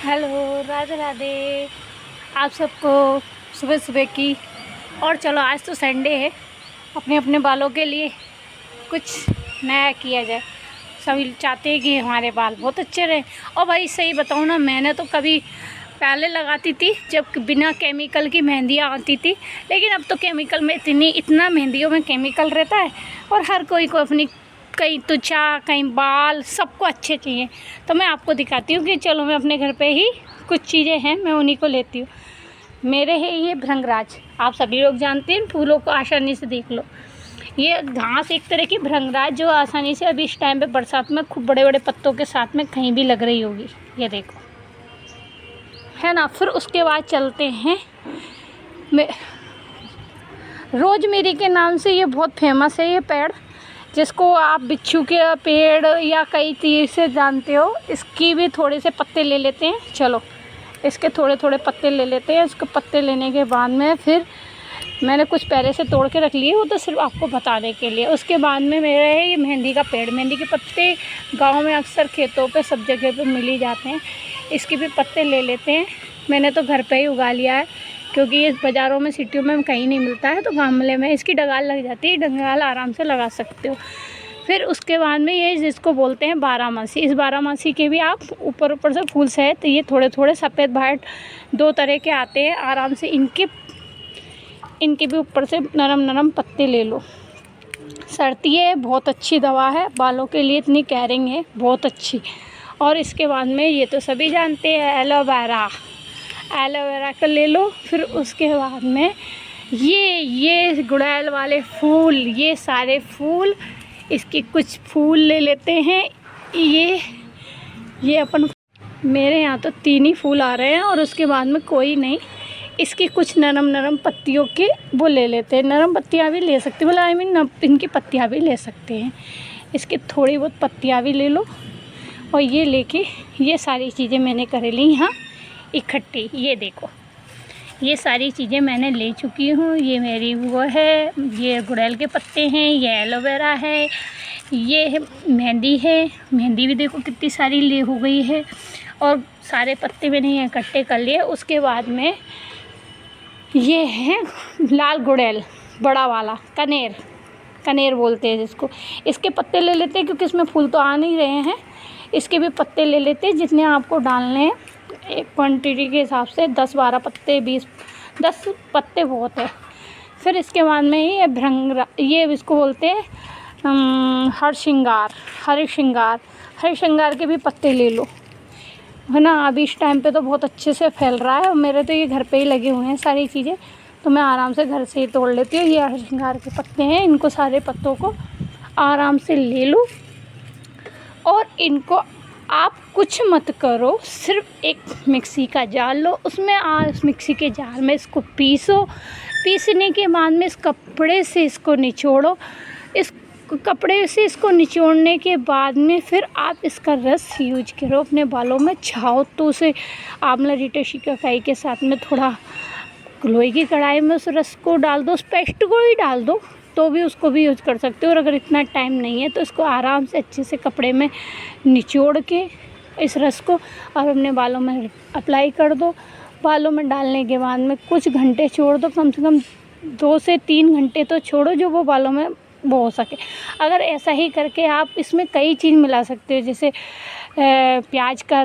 Hello, Radhe Radhe. आप सबको सुबह सुबह की। और चलो, आज तो संडे है, अपने अपने बालों के लिए कुछ नया किया जाए। सभी चाहते हैं कि हमारे बाल बहुत अच्छे रहें। और भाई सही बताऊँ ना, मैंने तो कभी पहले लगाती थी जब बिना केमिकल की मेहंदियाँ आती थी, लेकिन अब तो केमिकल में इतना मेहंदियों में केमिकल रहता है और हर कोई को अपनी कहीं त्वचा कहीं बाल सबको अच्छे चाहिए। तो मैं आपको दिखाती हूँ कि चलो, मैं अपने घर पे ही कुछ चीज़ें हैं, मैं उन्हीं को लेती हूँ। मेरे है ये भृंगराज, आप सभी लोग जानते हैं, फूलों को आसानी से देख लो। ये घास एक तरह की भृंगराज जो आसानी से अभी इस टाइम पे बरसात में खूब बड़े बड़े पत्तों के साथ में कहीं भी लग रही होगी, ये देखो, है ना। फिर उसके बाद चलते हैं रोजमेरी के नाम से ये बहुत फेमस है ये पेड़, जिसको आप बिच्छू के पेड़ या कई तीर से जानते हो। इसकी भी थोड़े से पत्ते ले लेते हैं। चलो, इसके थोड़े थोड़े पत्ते ले लेते हैं। इसके पत्ते लेने के बाद में फिर मैंने कुछ पहले से तोड़ के रख लिए, वो तो सिर्फ आपको बताने के लिए। उसके बाद में मेरा है ये मेहंदी का पेड़। मेहंदी के पत्ते गांव में अक्सर खेतों पे सब जगह पे मिल ही जाते हैं। इसके भी पत्ते ले लेते हैं। मैंने तो घर पे ही उगा लिया है, क्योंकि ये बाज़ारों में सिटियों में कहीं नहीं मिलता है। तो गमले में इसकी डगाल लग जाती है, डगाल आराम से लगा सकते हो। फिर उसके बाद में ये जिसको बोलते हैं बारहमासी, इस बारहमासी के भी आप ऊपर ऊपर से फूल से है, तो ये थोड़े थोड़े सफ़ेद वाइट दो तरह के आते हैं। आराम से इनके भी ऊपर से नरम नरम पत्ते ले लो। सर्दी है, बहुत अच्छी दवा है बालों के लिए, इतनी केयरिंग है, बहुत अच्छी। और इसके बाद में ये तो सभी जानते हैं, एलोवेरा का ले लो। फिर उसके बाद में ये गुड़ैल वाले फूल, ये सारे फूल, इसके कुछ फूल ले लेते हैं। ये अपन मेरे यहाँ तो 3 ही फूल आ रहे हैं और उसके बाद में कोई नहीं। इसकी कुछ नरम नरम पत्तियों के वो ले लेते हैं। नरम पत्तियाँ भी ले सकते हैं, मतलब आई मीन इनकी पत्तियाँ भी ले सकते हैं। इसकी थोड़ी बहुत पत्तियाँ भी ले लो। और ये लेके ये सारी चीज़ें मैंने कर ली यहाँ इकट्ठी। ये देखो, ये सारी चीज़ें मैंने ले चुकी हूँ। ये मेरी वो है, ये गुड़ैल के पत्ते हैं, ये एलोवेरा है, ये मेहंदी है। मेहंदी भी देखो कितनी सारी ले हो गई है। और सारे पत्ते मैंने इकट्ठे कर लिए। उसके बाद में ये है लाल गुड़ैल, बड़ा वाला कनेर बोलते हैं जिसको। इसके पत्ते ले लेते हैं, क्योंकि इसमें फूल तो आ नहीं रहे हैं। इसके भी पत्ते ले लेते हैं, जितने आपको डालने हैं एक क्वांटिटी के हिसाब से, 10-12 पत्ते, 10 पत्ते बहुत है। फिर इसके बाद में ये इसको बोलते हैं हरसिंगार के भी पत्ते ले लो, है ना। अभी इस टाइम पे तो बहुत अच्छे से फैल रहा है, और मेरे तो ये घर पे ही लगे हुए हैं सारी चीज़ें, तो मैं आराम से घर से ही तोड़ लेती हूँ। ये हरसिंगार के पत्ते हैं, इनको सारे पत्तों को आराम से ले लो। और इनको आप कुछ मत करो, सिर्फ एक मिक्सी का जार लो, उसमें उस मिक्सी के जार में इसको पीसने के बाद में इस कपड़े से इसको निचोड़ो। इस कपड़े से इसको निचोड़ने के बाद में फिर आप इसका रस यूज करो, अपने बालों में छाओ। तो उसे आंवला रीठा शिकाकाई के साथ में थोड़ा लोहे की कढ़ाई में उस रस को डाल दो, उस पेस्ट को ही डाल दो, तो भी उसको भी यूज कर सकते हो। और अगर इतना टाइम नहीं है तो इसको आराम से अच्छे से कपड़े में निचोड़ के इस रस को और अपने बालों में अप्लाई कर दो। बालों में डालने के बाद में कुछ घंटे छोड़ दो, कम से कम 2 से 3 घंटे तो छोड़ो, जो वो बालों में वो हो सके। अगर ऐसा ही करके आप इसमें कई चीज़ मिला सकते हो, जैसे प्याज का